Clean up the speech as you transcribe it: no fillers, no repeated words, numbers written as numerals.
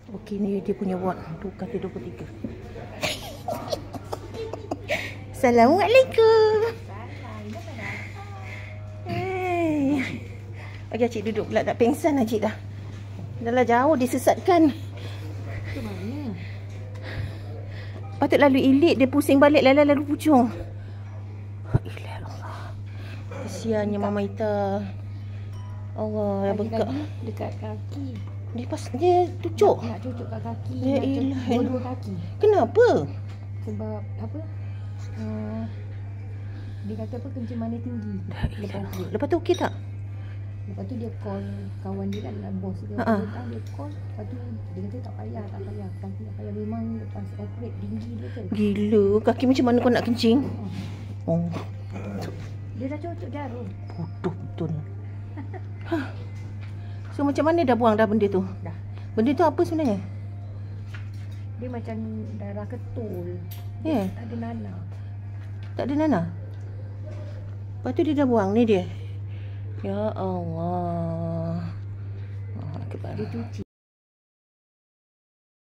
Okey, ni dia punya ward. Tu kata 23. Assalamualaikum. Hey. Okey, Acik duduk pula. Tak pengsan Acik dah. Dah lah jauh disesatkan. Ke mana? Patut lalu ilik, dia pusing balik lalu pucung. Ilah Allah. Kesiannya Mama Ita. Allah, bengkak. Dekat kaki. Dia tucuk. Nak cucuk kat kaki. Ya ilah. Dua kaki. Kenapa? Sebab apa? Dia kata apa, kencing manis tinggi. Lepas tu okey tak? Lepas tu dia call kawan dia kan, bos dia. Dia call. Lepas tu dia kata tak payah. Kaki tak payah. Memang lepas operate tinggi dia tu. Gila, kaki macam mana kau nak kencing? Oh. Dia dah cucuk jarum. Bodoh betul. So macam mana dah buang dah benda tu? Dah. Benda tu apa sebenarnya? Dia macam darah ketul. Ya. Tak ada nanah. Tak ada nanah? Lepas tu dia dah buang ni dia. Ya Allah. Dia cuci.